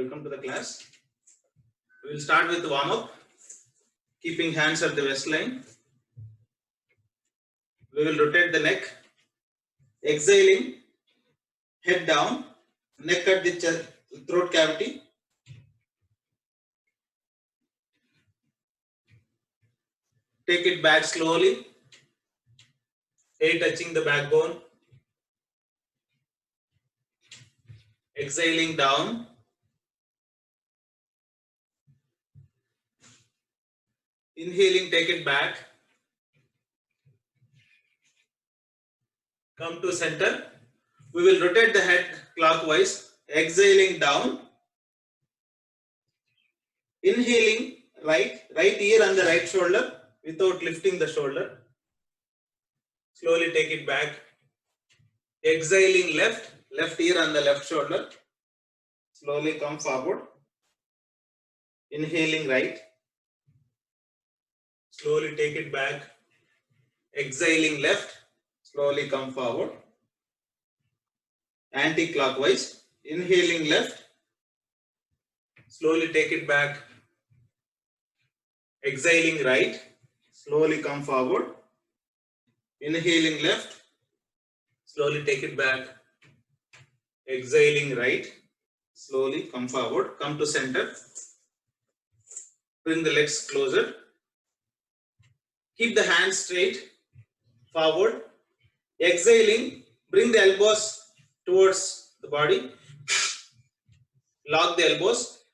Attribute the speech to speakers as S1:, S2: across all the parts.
S1: Welcome to the class. We will start with the warm up. Keeping hands at the waistline. We will rotate the neck. Exhaling, head down, neck at the chest, throat cavity. Take it back slowly. Head touching the backbone. Exhaling down. Inhaling, take it back. Come to center. We will rotate the head clockwise. Exhaling down. Inhaling right ear and the right shoulder without lifting the shoulder. Slowly take it back. Exhaling left ear and the left shoulder. Slowly come forward. Inhaling right. Slowly take it back. Exhaling left. Slowly come forward. Anti-clockwise. Inhaling left. Slowly take it back. Exhaling right. Slowly come forward. Inhaling left. Slowly take it back. Exhaling right. Slowly come forward. Come to center. Bring the legs closer. Keep the hands straight. Forward. Exhaling. Bring the elbows towards the body. Lock the elbows.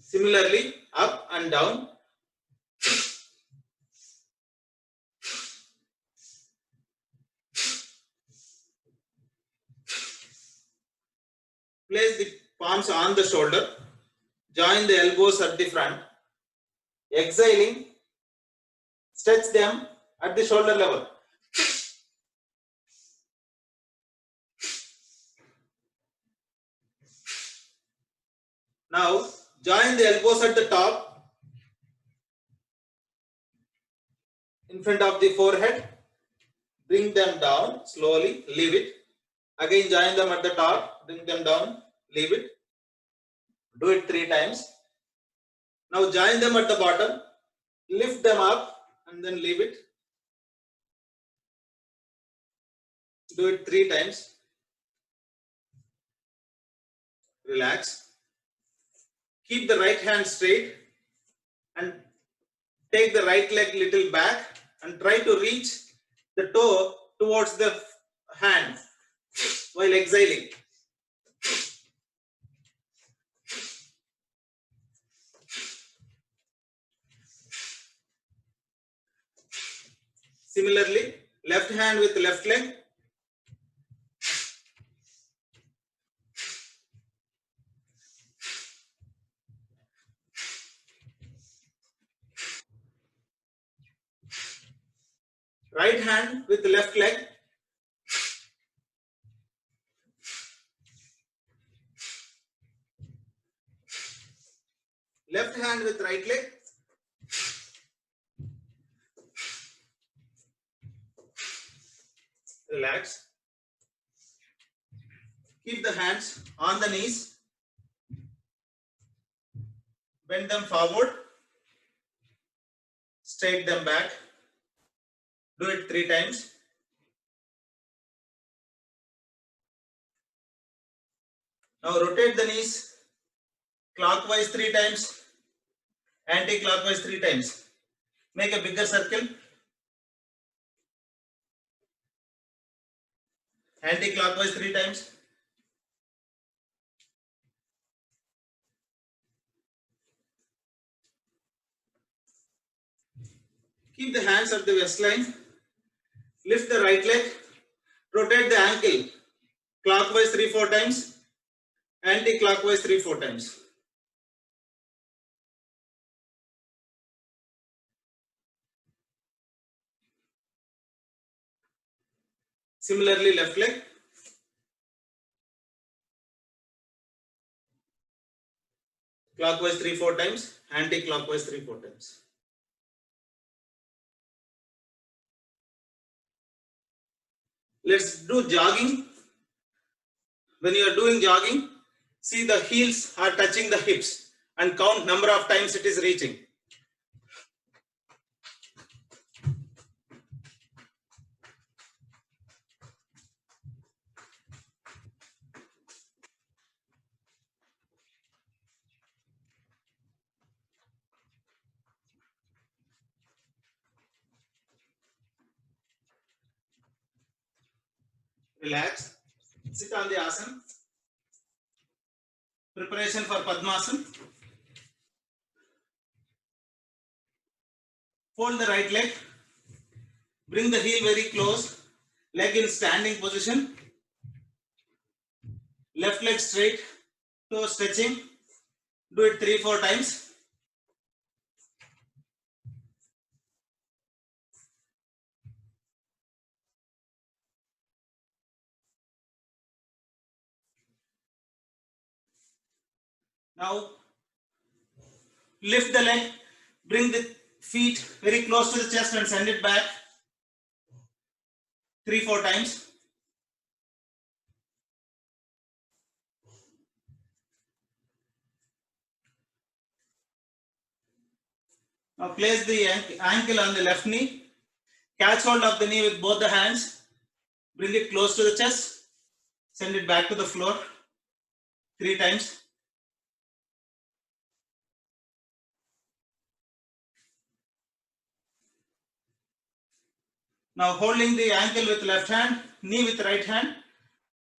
S1: Similarly, up and down. Place the palms on the shoulder. Join the elbows at the front. Exhaling. Stretch them at the shoulder level. Now, join the elbows at the top, in front of the forehead. Bring them down slowly, leave it. Again, join them at the top, bring them down, leave it. Do it 3 times. Now, join them at the bottom, lift them up and then leave it. Do it 3 times. Relax. Keep the right hand straight and take the right leg little back and try to reach the toe towards the hand while exhaling. Similarly, left hand with left leg. Right hand with left leg. Left hand with right leg. Relax. Keep the hands on the knees. Bend them forward. Straight them back. Do it 3 times. Now rotate the knees clockwise 3 times, anti-clockwise 3 times. Make a bigger circle. Anti-clockwise 3 times. Keep the hands at the waistline. Lift the right leg. Rotate the ankle clockwise 3-4 times. Anti-clockwise 3-4 times. Similarly, left leg. Clockwise 3-4 times. Anti-clockwise 3-4 times. Let's do jogging. When you are doing jogging, see the heels are touching the hips and count number of times it is reaching. Relax. Sit on the asana. Preparation for Padmasana. Fold the right leg. Bring the heel very close. Leg in standing position. Left leg straight. Toe stretching. Do it 3-4 times. Now lift the leg. Bring the feet very close to the chest and send it back 3-4 times. Now place the ankle on the left knee. Catch hold of the knee with both the hands. Bring it close to the chest. Send it back to the floor 3 times. Now holding the ankle with left hand, knee with right hand.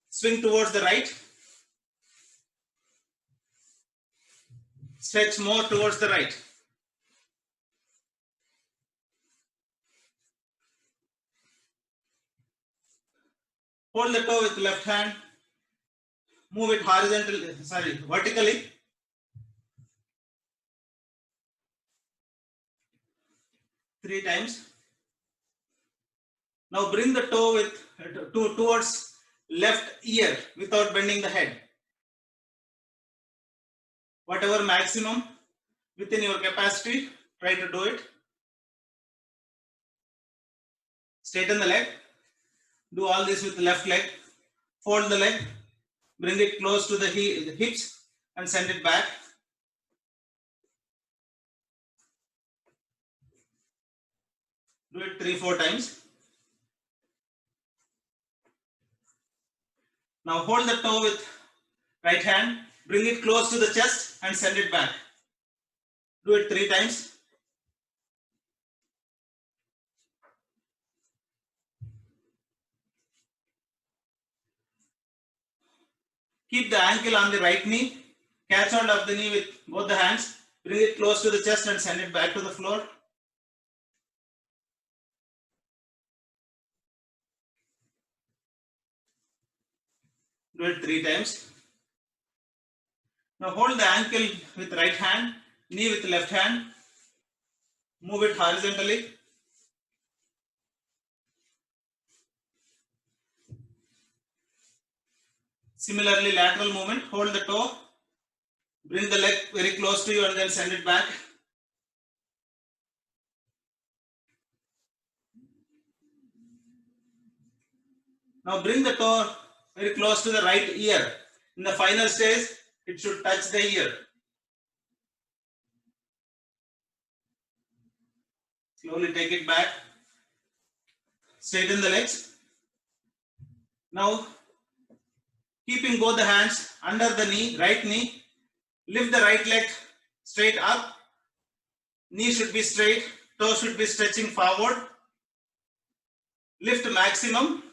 S1: Swing towards the right. Stretch more towards the right. Hold the toe with left hand. Move it vertically. Three times. Now bring the toe towards left ear without bending the head. Whatever maximum within your capacity, try to do it. Straighten the leg. Do all this with the left leg. Fold the leg. Bring it close to the hips and send it back. Do it 3-4 times. Now hold the toe with right hand. Bring it close to the chest and send it back. Do it 3 times. Keep the ankle on the right knee. Catch hold of the knee with both the hands. Bring it close to the chest and send it back to the floor. Do it 3 times. Now hold the ankle with right hand, knee with left hand. Move it horizontally. Similarly, lateral movement. Hold the toe. Bring the leg very close to you and then send it back. Now bring the toe very close to the right ear. In the final stage, it should touch the ear. Slowly take it back. Straighten the legs. Now, keeping both the hands under the knee, right knee, lift the right leg straight up. Knee should be straight, toe should be stretching forward. Lift maximum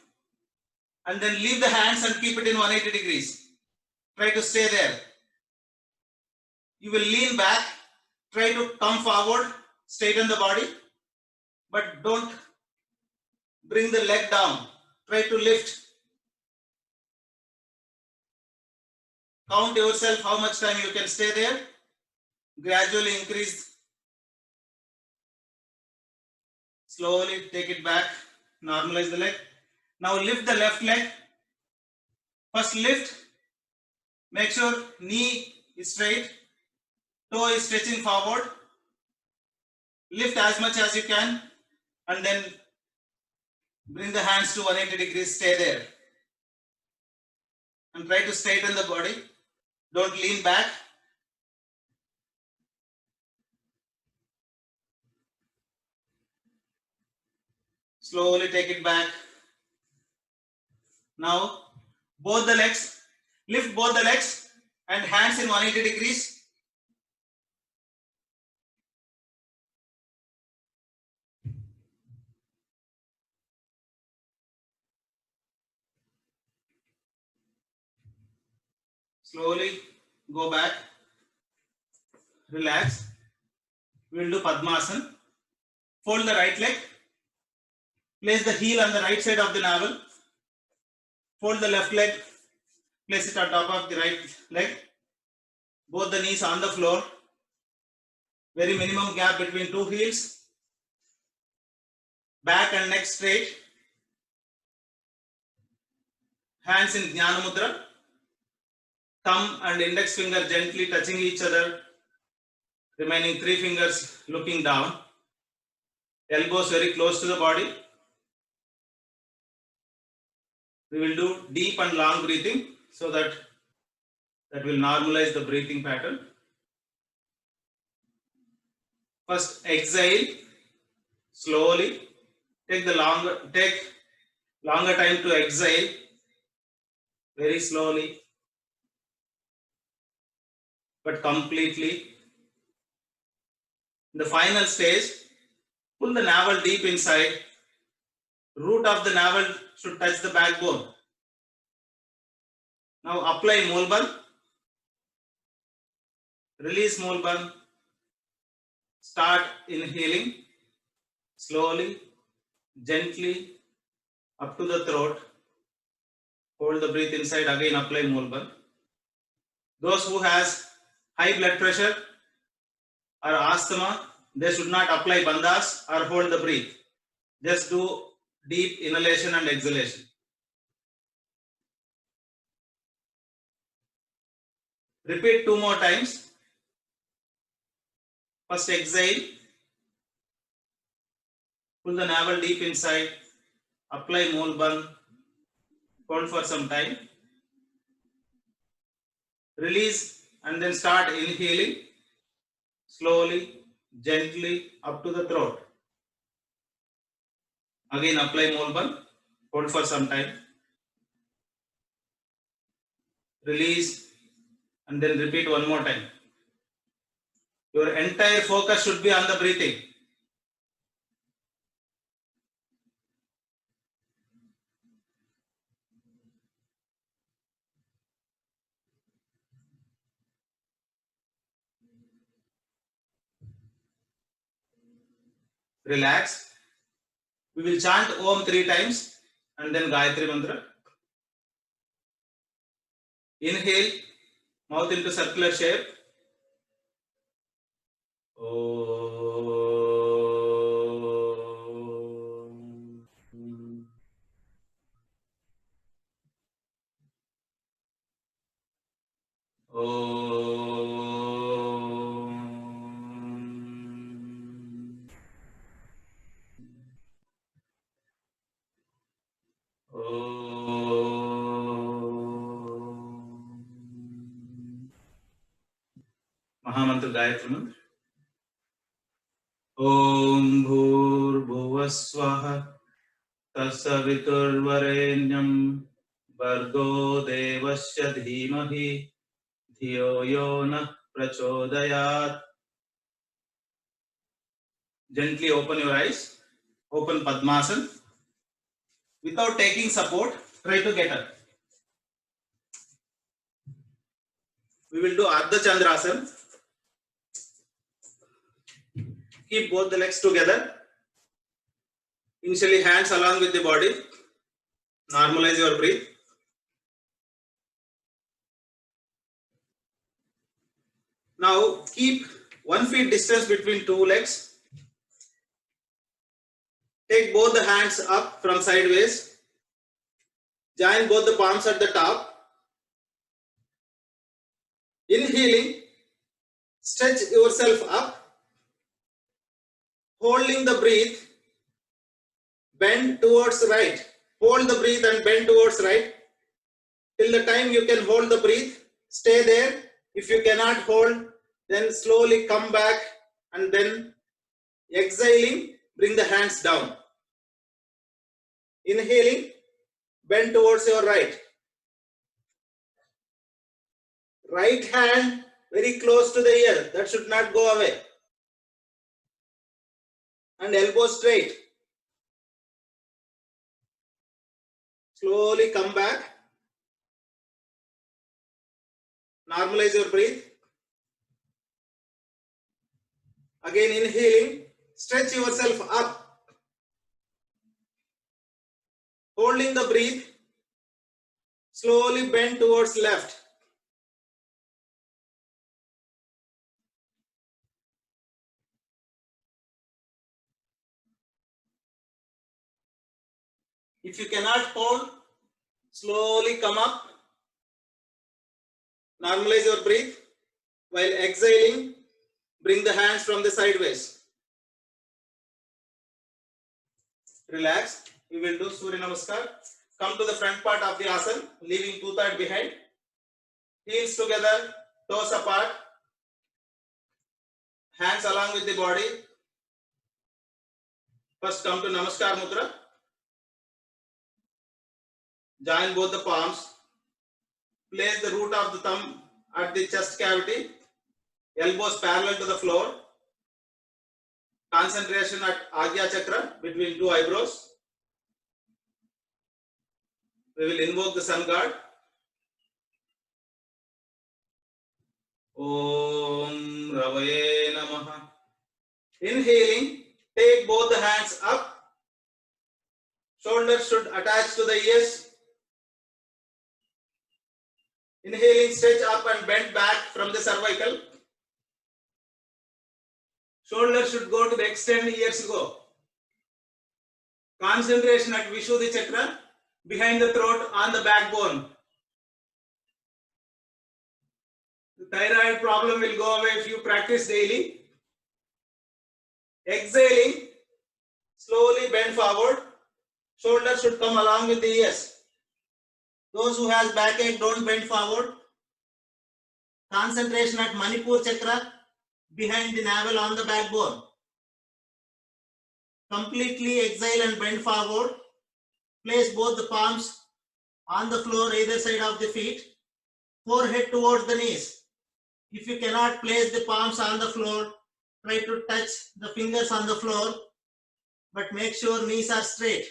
S1: and then leave the hands and keep it in 180 degrees. Try to stay there. You will lean back, try to come forward, straighten the body, but don't bring the leg down. Try to lift. Count yourself how much time you can stay there. Gradually increase. Slowly take it back. Normalize the leg. Now lift the left leg. First lift. Make sure knee is straight. Toe is stretching forward. Lift as much as you can. And then Bring the hands to 180 degrees, stay there. And try to straighten the body. Don't lean back. Slowly take it back. Now, both the legs, lift both the legs and hands in 180 degrees. Slowly go back. Relax. We will do Padmasana. Fold the right leg. Place the heel on the right side of the navel. Fold the left leg. Place it on top of the right leg. Both the knees on the floor. Very minimum gap between two heels. Back and neck straight. Hands in Jnana Mudra. Thumb and index finger gently touching each other. Remaining three fingers looking down. Elbows very close to the body. We will do deep and long breathing so that will normalize the breathing pattern. First exhale slowly. Take longer time to exhale very slowly but completely. In the final stage, pull the navel deep inside. Root of the navel should touch the backbone. Now apply Mulban. Release Mulban. Start inhaling slowly, gently up to the throat. Hold the breath inside, again apply Mulban. Those who has high blood pressure or asthma, they should not apply bandhas or hold the breath. Just do deep inhalation and exhalation. Repeat 2 more times. First exhale. Pull the navel deep inside. Apply Mulban. Hold for some time. Release and then start inhaling. Slowly, gently up to the throat. Again apply Mulban. Hold for some time. Release and then repeat one more time. Your entire focus should be on the breathing. Relax. We will chant Om 3 times and then Gayatri Mantra. Inhale, mouth into circular shape. Mahamantra Gayatri Mantra. Om Bhurbhuvaswaha Tasaviturvarenyam Bhargo Devasya Dhimahi Dhiyo Yona Prachodayat. Gently open your eyes. Open Padmasana. Without taking support, try to get up. We will do Ardha Chandrasana. Keep both the legs together. Initially hands along with the body. Normalize your breath. Now keep 1 feet distance between two legs. Take both the hands up from sideways. Join both the palms at the top. Inhaling, stretch yourself up. Holding the breath, bend towards right. Hold the breath and bend towards right. Till the time you can hold the breath, stay there. If you cannot hold, then slowly come back and then exhaling, bring the hands down. Inhaling, bend towards your right. Right hand very close to the ear, that should not go away. And elbow straight. Slowly come back. Normalize your breath. Again inhaling, stretch yourself up. Holding the breath, slowly bend towards left. If you cannot hold, slowly come up. Normalize your breath. While exhaling, bring the hands from the sideways. Relax. We will do Surya Namaskar. Come to the front part of the asana, leaving 2/3 behind. Heels together, toes apart. Hands along with the body. First come to Namaskar Mudra. Join both the palms. Place the root of the thumb at the chest cavity. Elbows parallel to the floor. Concentration at Agya Chakra between two eyebrows. We will invoke the sun god. Om Ravaye Namaha. Inhaling, take both the hands up. Shoulders should attach to the ears. Inhaling, stretch up and bend back from the cervical. Shoulders should go to the extend, ears go. Concentration at Vishuddhi Chakra, behind the throat, on the backbone. The thyroid problem will go away if you practice daily. Exhaling, slowly bend forward. Shoulders should come along with the ears. Those who has backache, don't bend forward. Concentration at Manipur Chakra, behind the navel on the backbone. Completely exhale and bend forward. Place both the palms on the floor, either side of the feet. Forehead towards the knees. If you cannot place the palms on the floor, try to touch the fingers on the floor, but make sure knees are straight.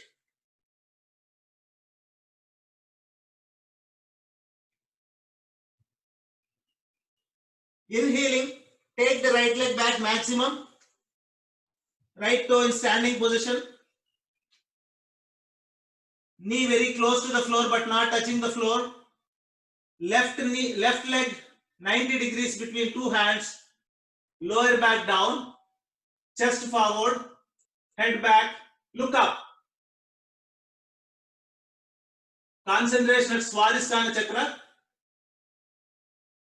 S1: Inhaling, take the right leg back maximum. Right toe in standing position. Knee very close to the floor but not touching the floor. Left leg 90 degrees between two hands. Lower back down. Chest forward. Head back. Look up. Concentration at Swadhisthana Chakra,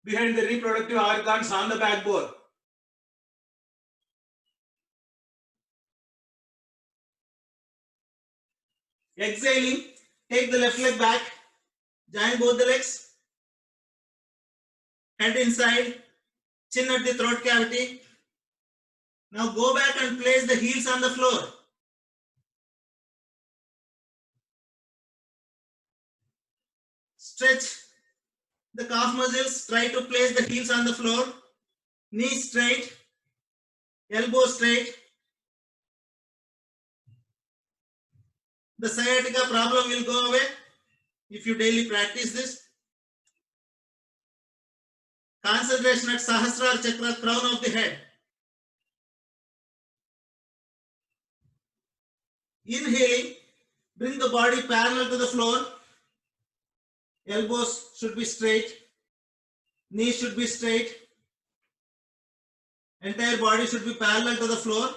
S1: behind the reproductive organs on the backbone. Exhaling, take the left leg back, join both the legs, head inside, chin at the throat cavity. Now go back and place the heels on the floor. Stretch the calf muscles, try to place the heels on the floor, knees straight, elbow straight. The sciatica problem will go away if you daily practice this. Concentration at Sahasrara Chakra, crown of the head. Inhaling, bring the body parallel to the floor. Elbows should be straight. Knees should be straight. Entire body should be parallel to the floor.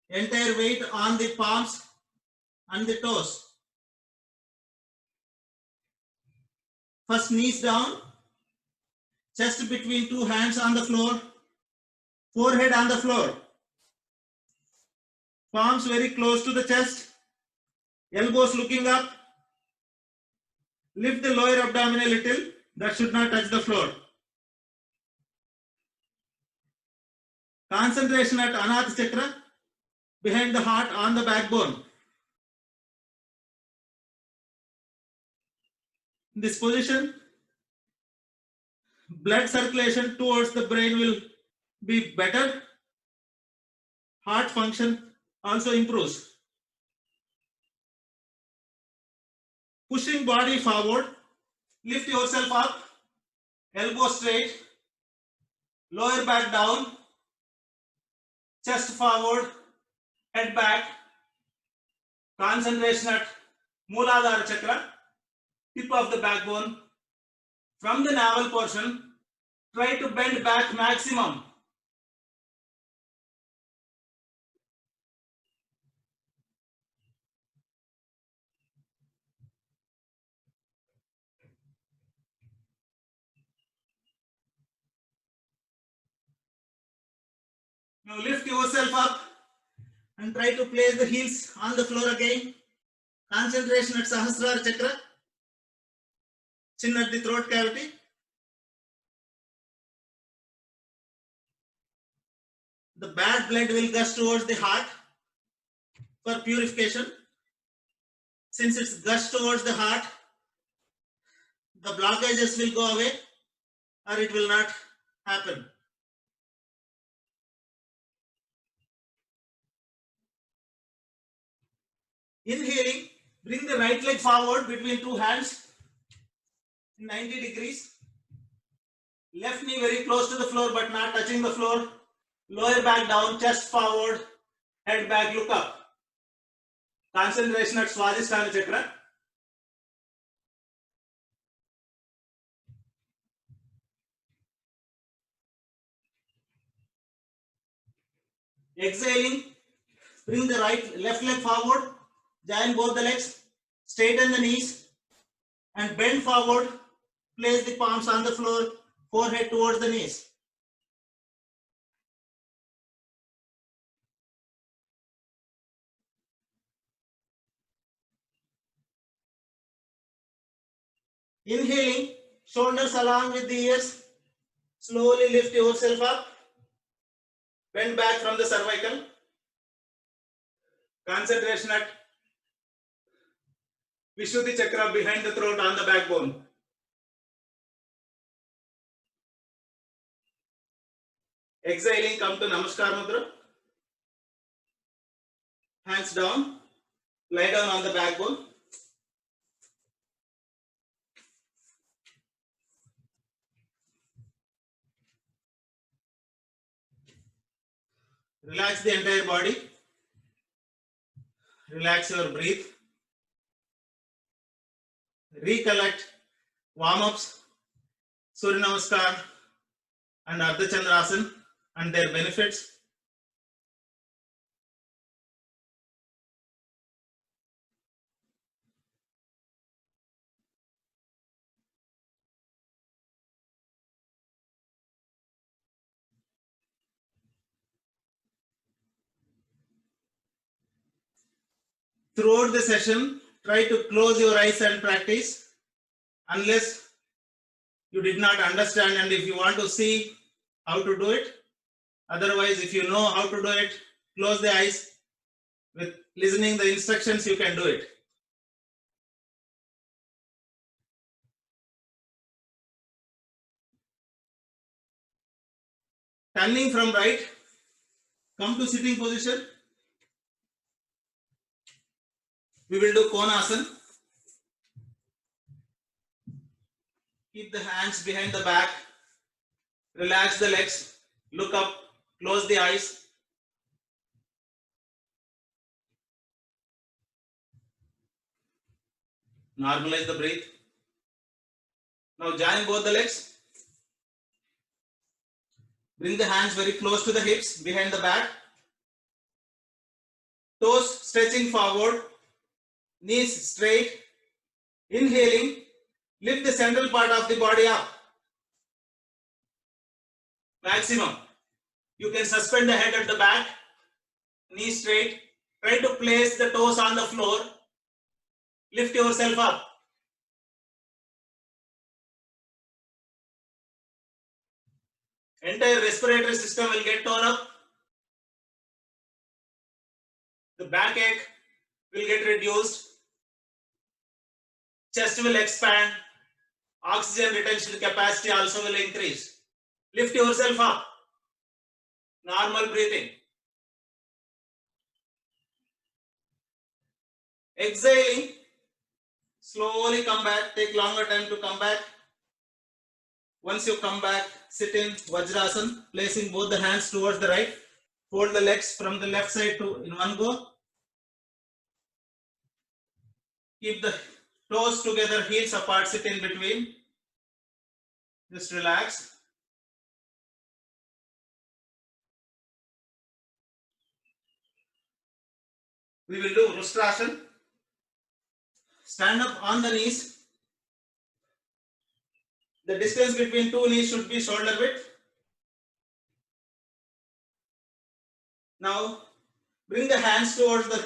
S1: Entire weight on the palms and the toes. First knees down. Chest between two hands on the floor. Forehead on the floor. Palms very close to the chest. Elbows looking up. Lift the lower abdomen a little. That should not touch the floor. Concentration at Anahata Chakra, behind the heart, on the backbone. In this position, blood circulation towards the brain will be better. Heart function also improves. Pushing body forward, lift yourself up, elbow straight, lower back down, chest forward, head back. Concentration at Mooladhara Chakra, tip of the backbone. From the navel portion, try to bend back maximum. Now lift yourself up and try to place the heels on the floor again. Concentration at Sahasrara Chakra, chin at the throat cavity. The bad blood will gush towards the heart for purification. Since it's gushed towards the heart, the blockages will go away or it will not happen. Inhaling, bring the right leg forward between two hands in 90 degrees. Left knee very close to the floor but not touching the floor. Lower back down, chest forward, head back, look up. Concentration at Swadhisthana Chakra. Exhaling, bring the left leg forward, join both the legs, straighten the knees and bend forward, place the palms on the floor, forehead towards the knees. Inhaling, shoulders along with the ears, slowly lift yourself up, bend back from the cervical. Concentration at Vishuddhi Chakra behind the throat on the backbone. Exhaling, come to Namaskar Mudra. Hands down, lie down on the backbone. Relax the entire body. Relax your breath. Recollect warm-ups, Surya Namaskar and Ardha Chandrasana and their benefits. Throughout the session, try to close your eyes and practice unless you did not understand and if you want to see how to do it. Otherwise, if you know how to do it, close the eyes. With listening the instructions, you can do it. Turning from right, come to sitting position. We will do Konasana. Keep the hands behind the back. Relax the legs. Look up. Close the eyes. Normalize the breath. Now join both the legs. Bring the hands very close to the hips, behind the back. Toes stretching forward. Knees straight. Inhaling. Lift the central part of the body up. Maximum. You can suspend the head at the back. Knees straight. Try to place the toes on the floor. Lift yourself up. Entire respiratory system will get torn up. The backache will get reduced. Chest will expand. Oxygen retention capacity also will increase. Lift yourself up. Normal breathing. Exhaling. Slowly come back. Take longer time to come back. Once you come back, sit in Vajrasana, placing both the hands towards the right. Fold the legs from the left side to in one go. Keep the toes together, heels apart, sit in between. Just relax. We will do Rustrasana. Stand up on the knees. The distance between two knees should be shoulder width. Now, bring the hands towards the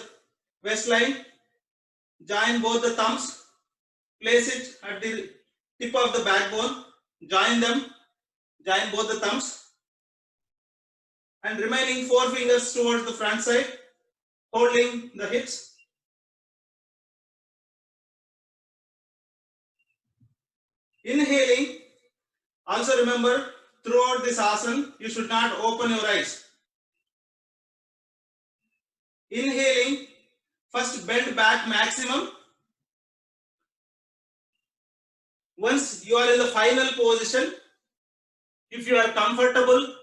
S1: waistline. Join both the thumbs. Place it at the tip of the backbone. Join them. Join both the thumbs. And remaining 4 fingers towards the front side, holding the hips. Inhaling. Also remember, throughout this asana, you should not open your eyes. Inhaling, first bend back maximum. Once you are in the final position, if you are comfortable,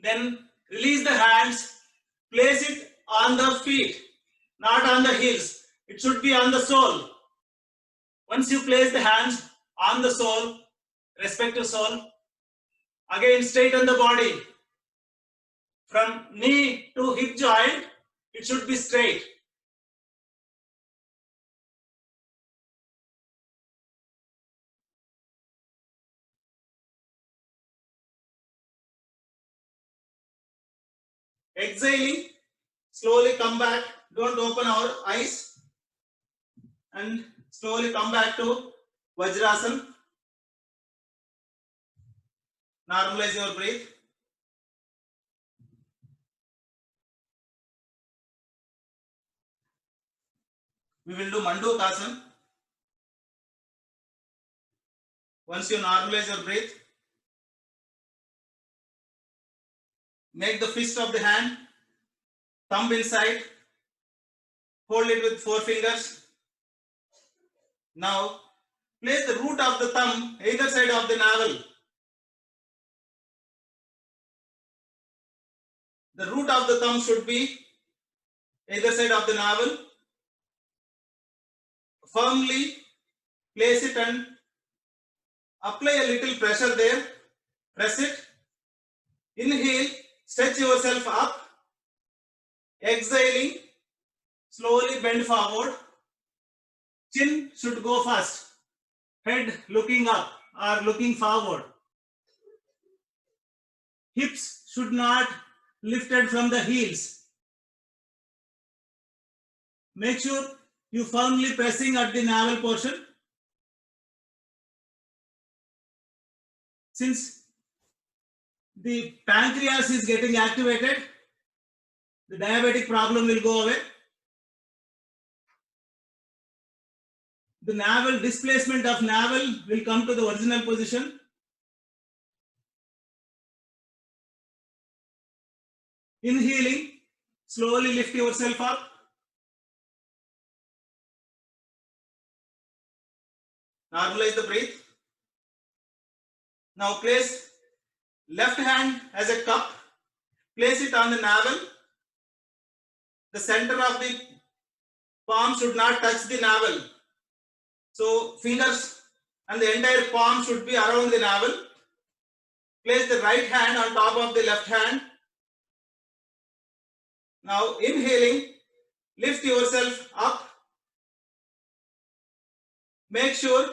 S1: then release the hands, place it on the feet, not on the heels. It should be on the sole. Once you place the hands on the sole, respective sole, again straighten the body. From knee to hip joint, it should be straight. Exhaling, slowly come back, don't open our eyes, and slowly come back to Vajrasana. Normalize your breath. We will do Mandukasana. Once you normalize your breath, make the fist of the hand, thumb inside, hold it with 4 fingers. Now, place the root of the thumb either side of the navel. The root of the thumb should be either side of the navel. Firmly place it and apply a little pressure there. Press it. Inhale, stretch yourself up. Exhaling, slowly bend forward. Chin should go first. Head looking up or looking forward. Hips should not lifted from the heels. Make sure you firmly pressing at the navel portion. Since the pancreas is getting activated, the diabetic problem will go away. The navel, displacement of navel will come to the original position. Inhaling, slowly lift yourself up. Normalize the breath. Now place left hand as a cup. Place it on the navel. The center of the palm should not touch the navel. So fingers and the entire palm should be around the navel. Place the right hand on top of the left hand. Now inhaling, lift yourself up. Make sure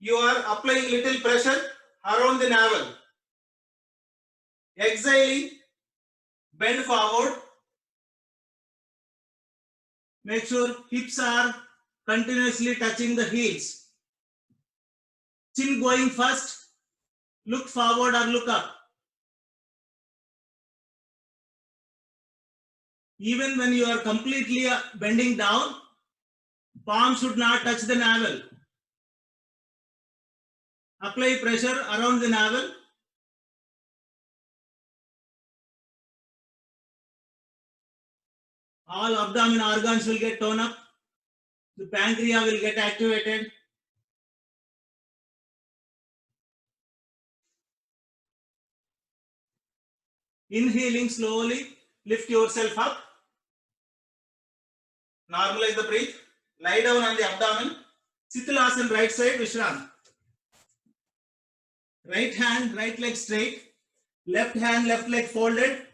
S1: you are applying little pressure around the navel. Exhaling, bend forward. Make sure hips are continuously touching the heels. Chin going first. Look forward or look up. Even when you are completely bending down, palm should not touch the navel. Apply pressure around the navel. All abdominal organs will get toned up. The pancreas will get activated. Inhaling slowly, lift yourself up. Normalize the breath. Lie down on the abdomen. Sithalasana right side, Vishram. Right hand, right leg straight. Left hand, left leg folded.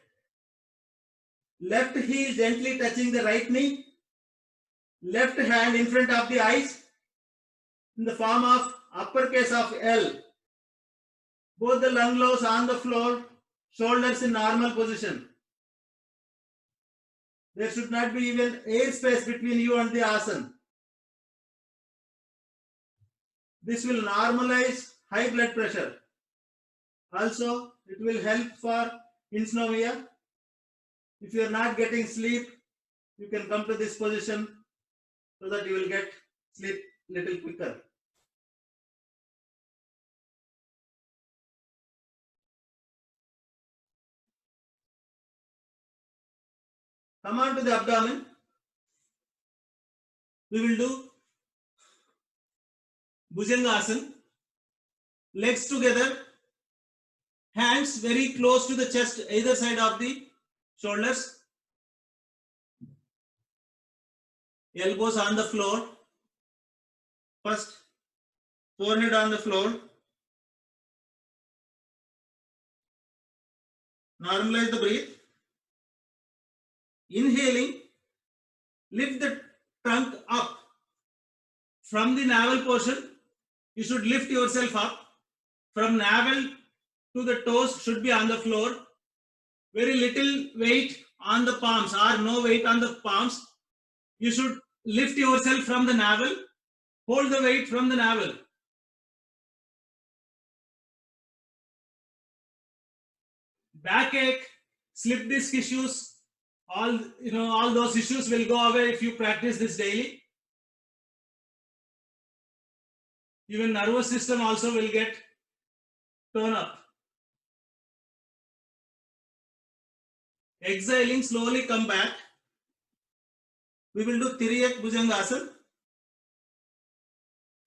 S1: Left heel gently touching the right knee. Left hand in front of the eyes in the form of uppercase of L. Both the lung lobes on the floor, shoulders in normal position. There should not be even air space between you and the asana. This will normalize high blood pressure. Also, it will help for insomnia. If you are not getting sleep, you can come to this position so that you will get sleep little quicker. Come on to the abdomen. We will do Bhujangasana. Legs together. Hands very close to the chest, either side of the shoulders. Elbows on the floor. First, forehead on the floor. Normalize the breath. Inhaling, lift the trunk up. From the navel portion, you should lift yourself up. From navel to the toes should be on the floor. Very little weight on the palms or no weight on the palms. You should lift yourself from the navel. Hold the weight from the navel. Backache, slip disc issues, all those issues will go away if you practice this daily. Even nervous system also will get toned up. Exhaling, slowly come back. We will do Tiriyak Bhujangasana.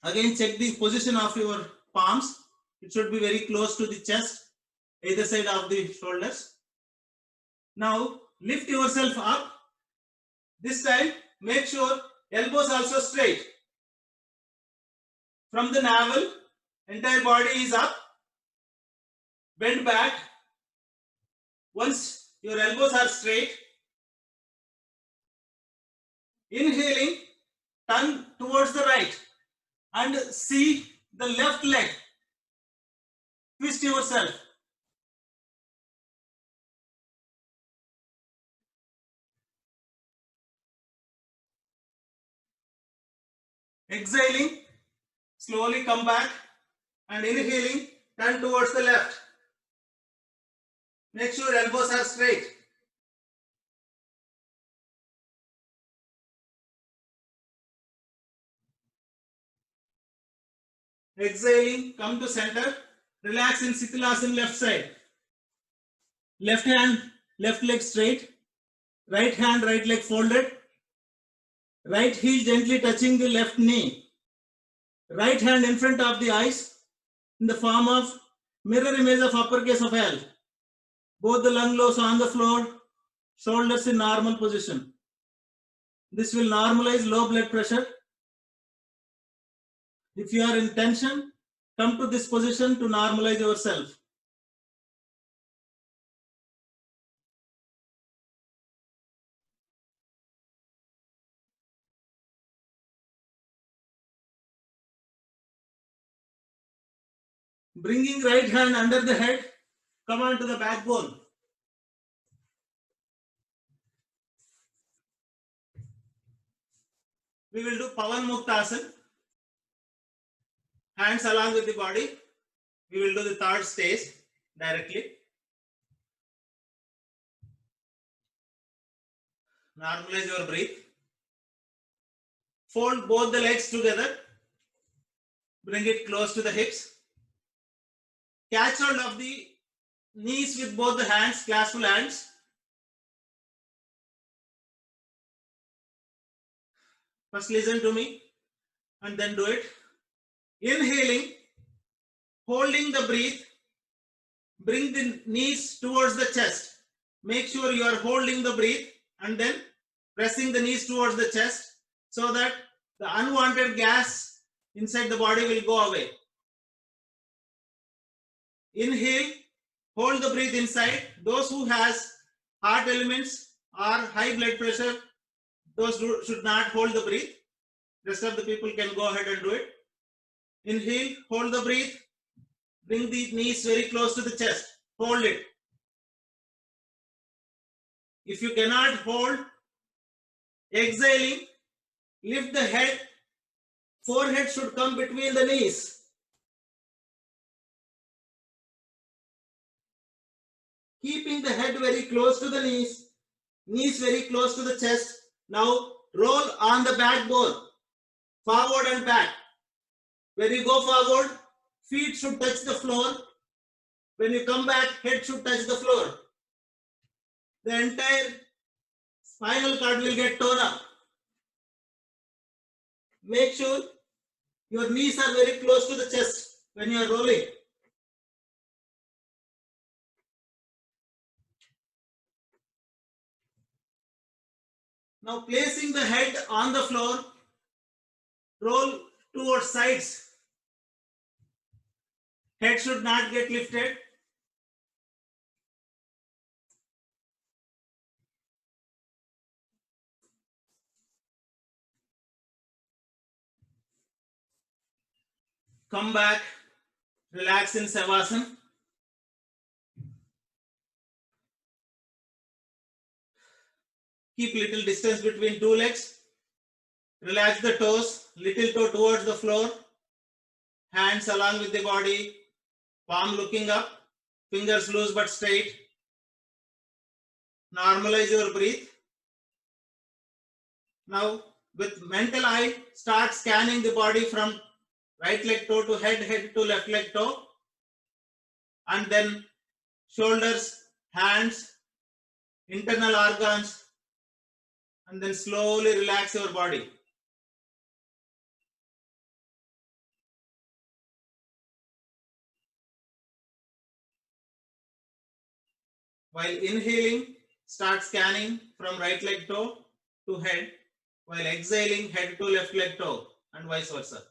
S1: Again, check the position of your palms. It should be very close to the chest, either side of the shoulders. Now, lift yourself up. This time, make sure elbows also straight. From the navel, entire body is up. Bend back. Once your elbows are straight, inhaling, turn towards the right and see the left leg. Twist yourself. Exhaling, slowly come back and inhaling, turn towards the left. Make sure elbows are straight. Exhaling, come to center. Relax in Sithalasana left side. Left hand, left leg straight. Right hand, right leg folded. Right heel gently touching the left knee. Right hand in front of the eyes in the form of mirror image of uppercase of L. Both the lung lobes on the floor, shoulders in normal position. This will normalize low blood pressure. If you are in tension, come to this position to normalize yourself. Bringing right hand under the head, come on to the backbone. We will do Pavan Muktasana. Hands along with the body. We will do the third stage directly. Normalize your breath. Fold both the legs together. Bring it close to the hips. Catch hold of the knees with both the hands, claspful hands. First listen to me and then do it. Inhaling, holding the breath, bring the knees towards the chest. Make sure you are holding the breath and then pressing the knees towards the chest so that the unwanted gas inside the body will go away. Inhale, hold the breath inside. Those who has heart elements or high blood pressure, those should not hold the breath. Rest of the people can go ahead and do it. Inhale, hold the breath. Bring the knees very close to the chest. Hold it. If you cannot hold, exhaling, lift the head. Forehead should come between the knees. Keeping the head very close to the knees very close to the chest. Now roll on the backbone, forward and back. When you go forward, feet should touch the floor. When you come back, head should touch the floor. The entire spinal cord will get torn up. Make sure your knees are very close to the chest when you are rolling. Now placing the head on the floor, roll towards sides. Head should not get lifted. Come back, relax in Savasana. Keep little distance between two legs. Relax the toes, little toe towards the floor. Hands along with the body, palm looking up, fingers loose but straight. Normalize your breath. Now, with mental eye, start scanning the body from right leg toe to head, head to left leg toe. And then shoulders, hands, internal organs. And then slowly relax your body. While inhaling, start scanning from right leg toe to head. While exhaling, head to left leg toe and vice versa.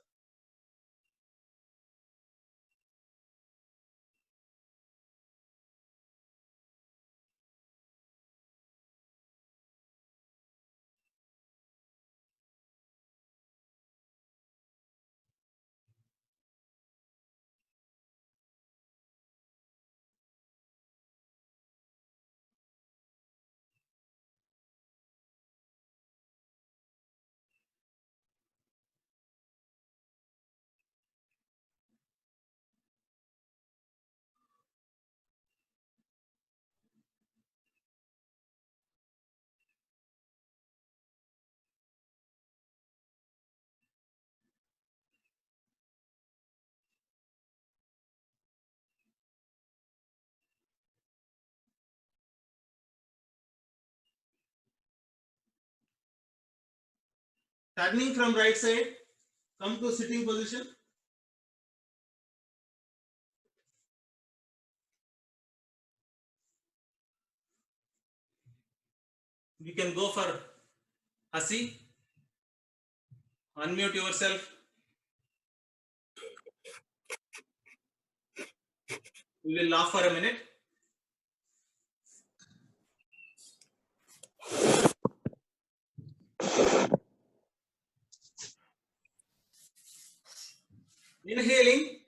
S1: Turning from right side, come to sitting position. You can go for Hasi. Unmute yourself. We will laugh for a minute. Inhaling.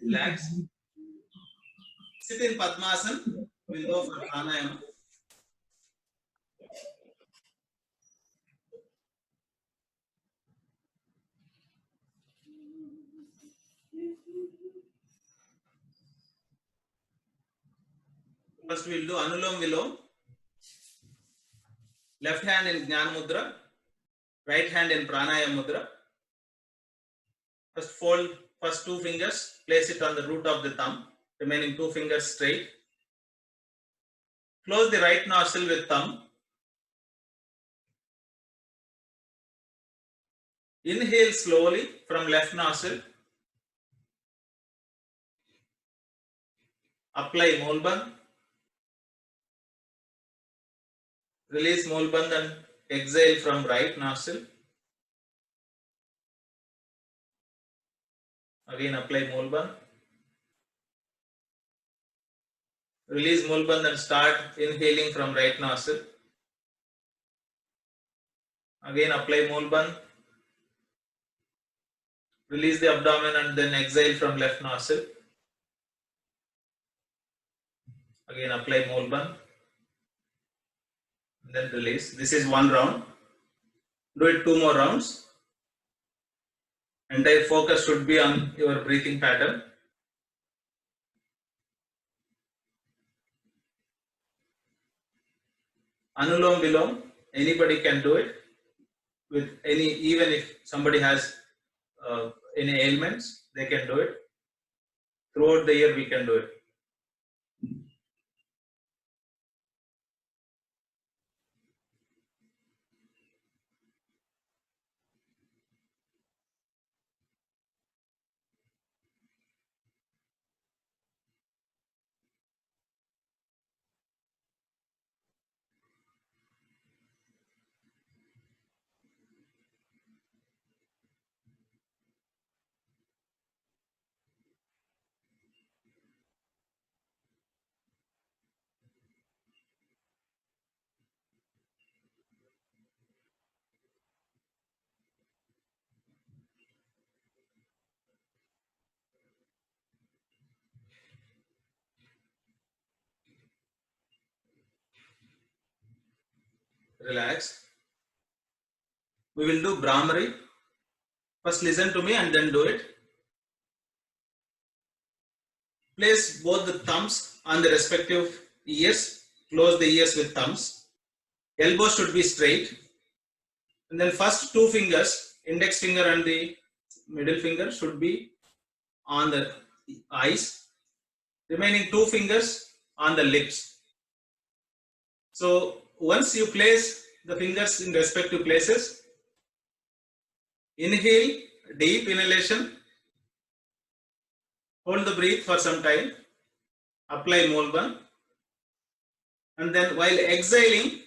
S1: Relax. Sit in Padmasana. We'll go for pranayama. First we'll do Anulom Vilom. Left hand in Jnana Mudra, right hand in Pranayama Mudra. First fold first two fingers, place it on the root of the thumb, remaining two fingers straight. Close the right nostril with thumb. Inhale slowly from left nostril. Apply Molband. Release Molband and exhale from right nostril. Again apply Molband. Release Molband and start inhaling from right nostril. Again apply Molband. Release the abdomen and then exhale from left nostril. Again apply Molband. Then release. This is one round. Do it two more rounds. Entire focus should be on your breathing pattern. Anulom Vilom, anybody can do it with any, even if somebody has any ailments, they can do it. Throughout the year, we can do it. Relax. We will do Brahmari. First listen to me and then do it. Place both the thumbs on the respective ears. Close the ears with thumbs. Elbows should be straight. And then first two fingers, index finger and the middle finger, should be on the eyes. Remaining two fingers on the lips. So once you place the fingers in respective places, inhale, deep inhalation, hold the breath for some time, apply Molband, and then while exhaling,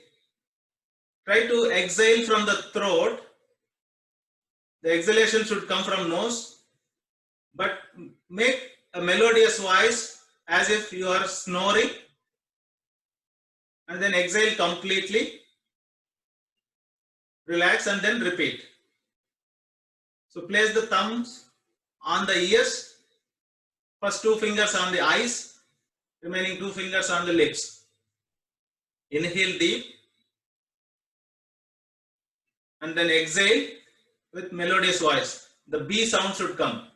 S1: try to exhale from the throat. The exhalation should come from nose, but make a melodious voice as if you are snoring, and then exhale completely, relax, and then repeat. So place the thumbs on the ears, first two fingers on the eyes, remaining two fingers on the lips. Inhale deep, and then exhale with melodious voice. The B sound should come.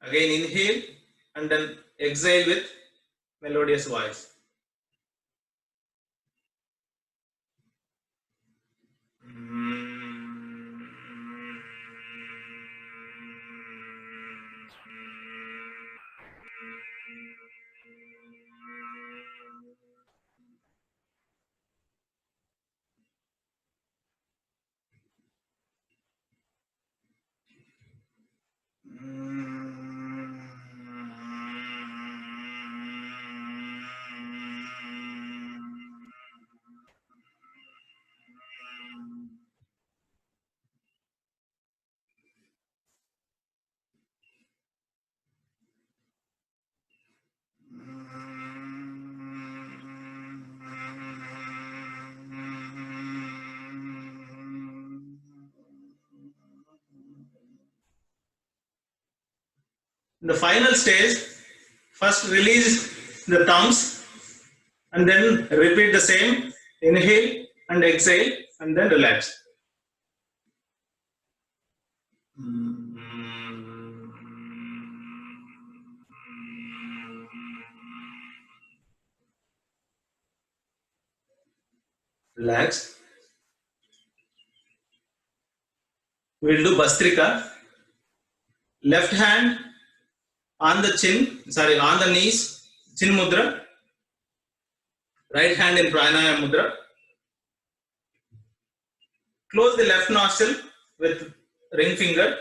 S1: Again inhale and then exhale with melodious voice. In the final stage, first release the thumbs and then repeat the same. Inhale and exhale and then relax. Relax. We'll do Bastrika. Left hand on the chin, on the knees, chin mudra. Right hand in pranayama mudra. Close the left nostril with ring finger.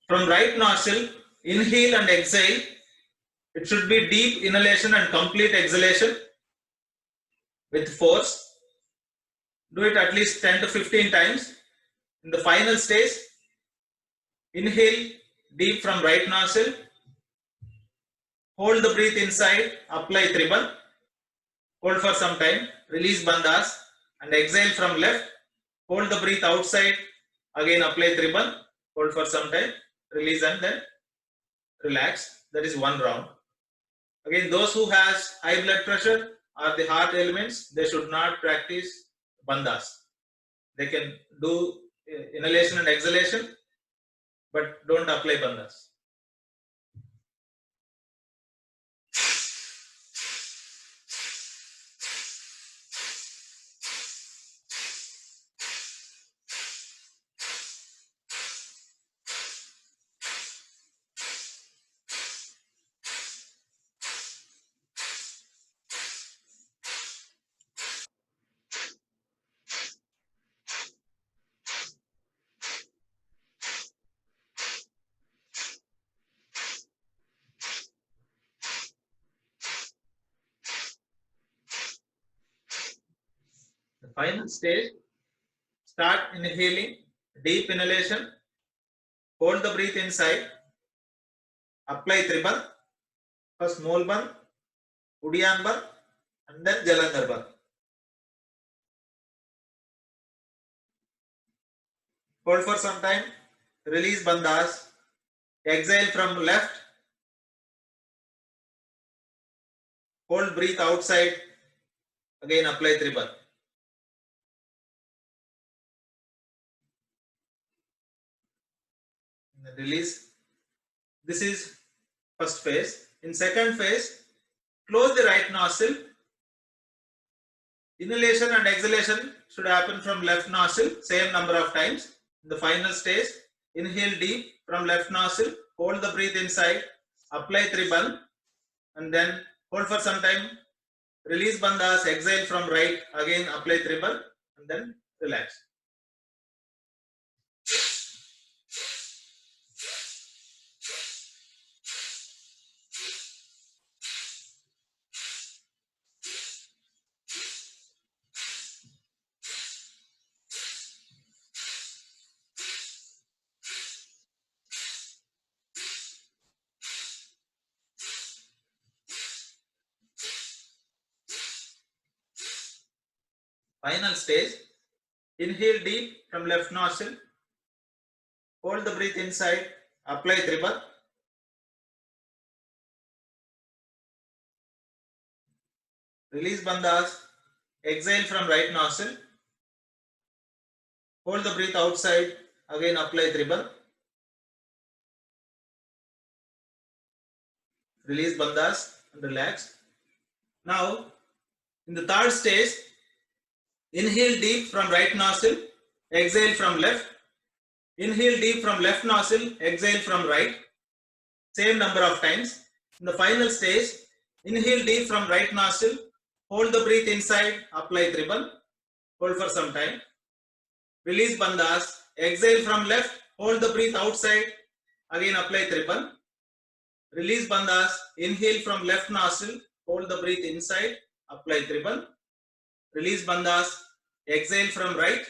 S1: From right nostril, inhale and exhale. It should be deep inhalation and complete exhalation with force. Do it at least 10 to 15 times. In the final stage, inhale deep from right nostril. Hold the breath inside, apply Triban. Hold for some time, release Bandhas and exhale from left. Hold the breath outside, again apply Triban. Hold for some time, release and then relax. That is one round. Again, those who has high blood pressure or the heart elements, they should not practice Bandhas. They can do inhalation and exhalation, but don't apply Bandhas. The final stage, start inhaling, deep inhalation, hold the breath inside, apply Triban, first Molban, Udianban, and then Jalandharban. Hold for some time, release Bandhas, exhale from left, hold breath outside, again apply Triban. Release. This is first phase. In second phase, close the right nostril. Inhalation and exhalation should happen from left nostril, same number of times. In the final stage, inhale deep from left nostril, hold the breath inside, apply Triban, and then hold for some time, release Bandhas, exhale from right, again apply Triban, and then relax. Final stage, inhale deep from left nostril, hold the breath inside, apply Triban, release Bandhas, exhale from right nostril, hold the breath outside, again apply Triban, release Bandhas and relax. Now, in the third stage, inhale deep from right nostril, exhale from left, inhale deep from left nostril, exhale from right, same number of times. In the final stage, inhale deep from right nostril, hold the breath inside, apply Triban, hold for some time, release Bandhas, exhale from left, hold the breath outside, again apply Triban, release Bandhas, inhale from left nostril, hold the breath inside, apply Triban, release Bandhas, exhale from right,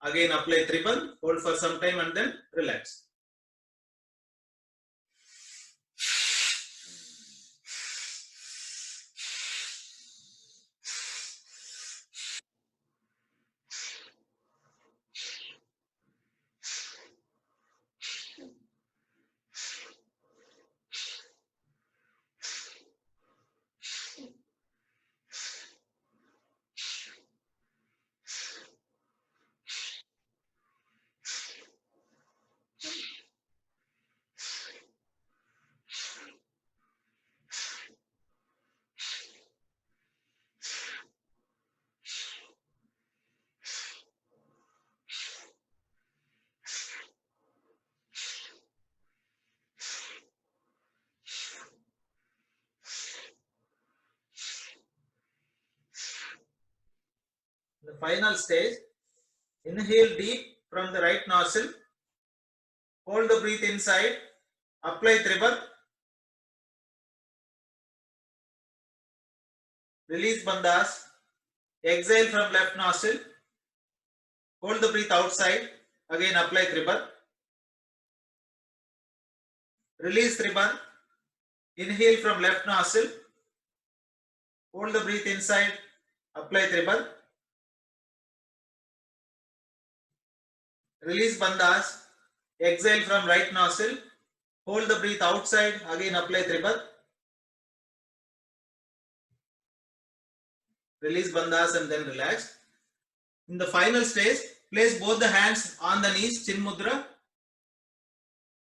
S1: again apply Triban, hold for some time and then relax. The final stage, inhale deep from the right nostril, hold the breath inside, apply Tribal, release Bandhas, exhale from left nostril, hold the breath outside, again apply Tribal, release Tribal, inhale from left nostril, hold the breath inside, apply Tribal, release Bandhas, exhale from right nostril, hold the breath outside, again apply Tribal, release Bandhas and then relax. In the final stage, place both the hands on the knees, Chin Mudra.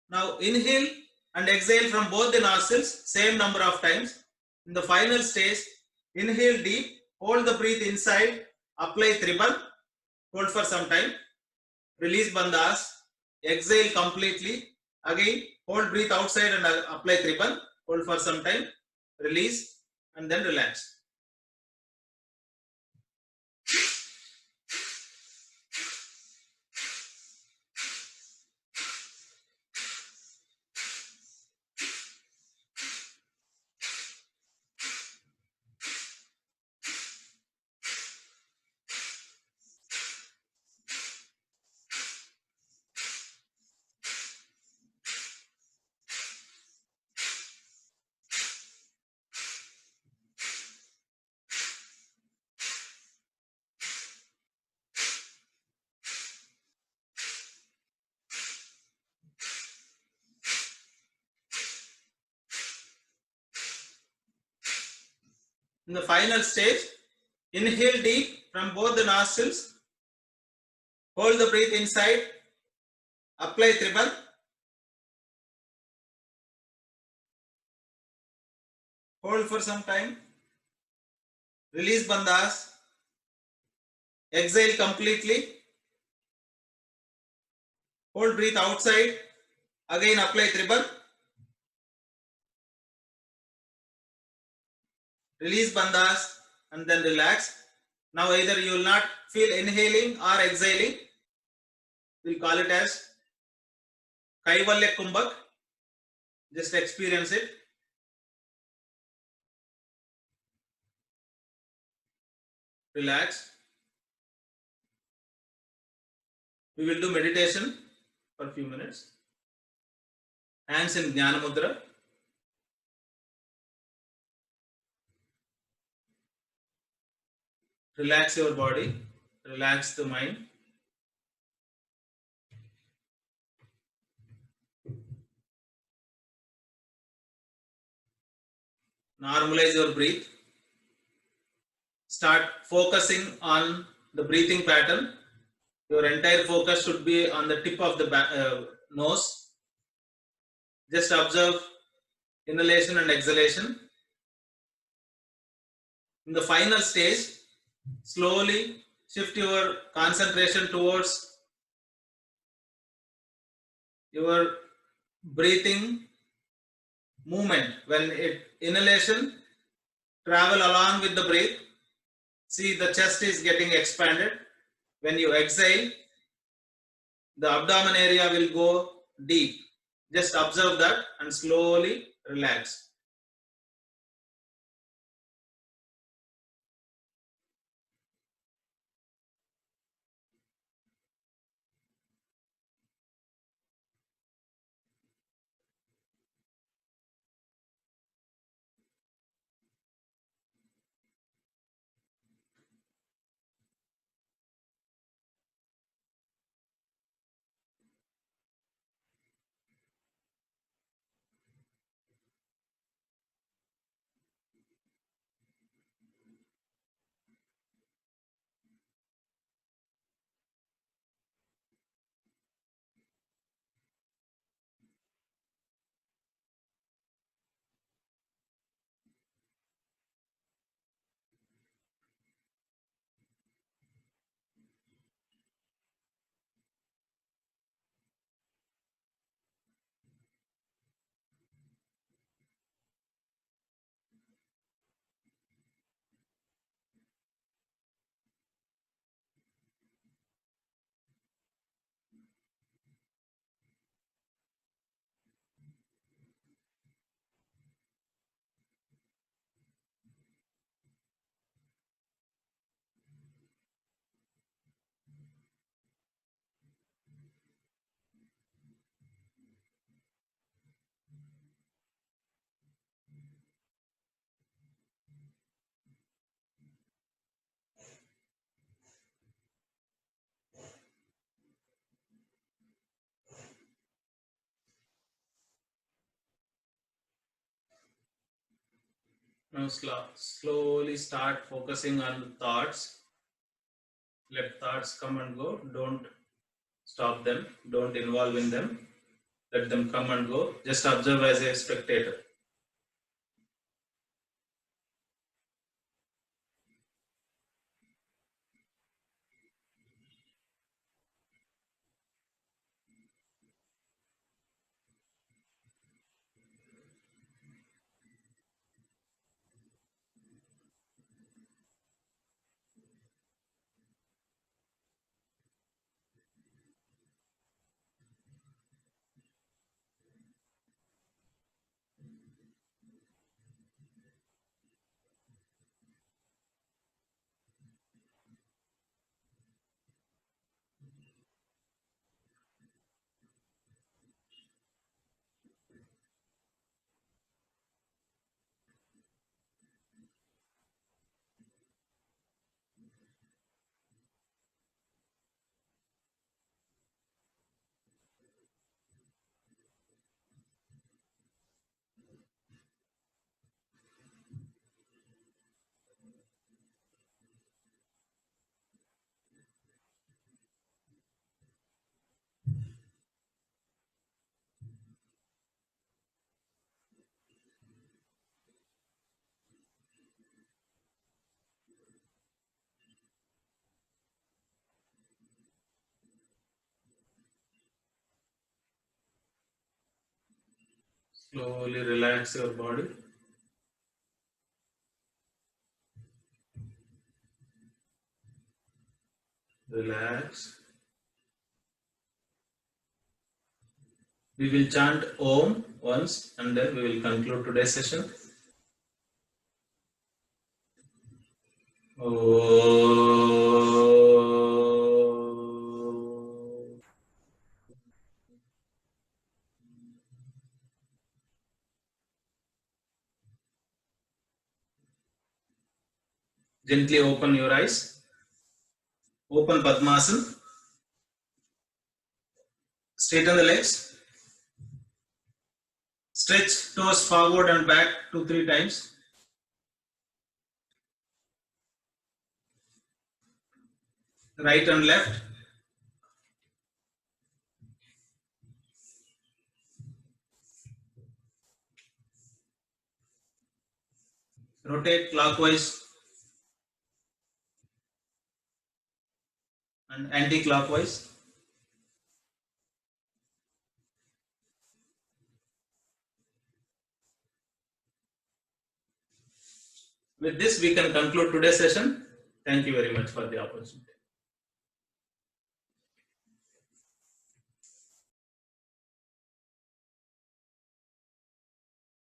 S1: Now inhale and exhale from both the nostrils, same number of times. In the final stage, inhale deep, hold the breath inside, apply Tribal, hold for some time, release Bandhas, exhale completely, again hold breath outside and apply Tribal, hold for some time, release and then relax. In the final stage, inhale deep from both the nostrils, hold the breath inside, apply Tribal, hold for some time, release Bandhas, exhale completely, hold breath outside, again apply Tribal, release Bandhas and then relax. Now either you will not feel inhaling or exhaling. We'll call it as Kaivalya Kumbhak. Just experience it. Relax. We will do meditation for a few minutes. Hands in Jnana Mudra. Relax your body. Relax the mind. Normalize your breath. Start focusing on the breathing pattern. Your entire focus should be on the tip of the nose. Just observe inhalation and exhalation. In the final stage, slowly shift your concentration towards your breathing movement. When inhalation, travel along with the breath. See, the chest is getting expanded. When you exhale, the abdomen area will go deep. Just observe that and slowly relax. Now slowly start focusing on thoughts. Let thoughts come and go. Don't stop them. Don't involve in them. Let them come and go. Just observe as a spectator. Slowly relax your body. Relax. We will chant Om once and then we will conclude today's session. Om. Gently open your eyes. Open Padmasana. Straighten the legs. Stretch toes forward and back 2-3 times. Right and left. Rotate clockwise and anti-clockwise. With this, we can conclude today's session. Thank you very much for the opportunity.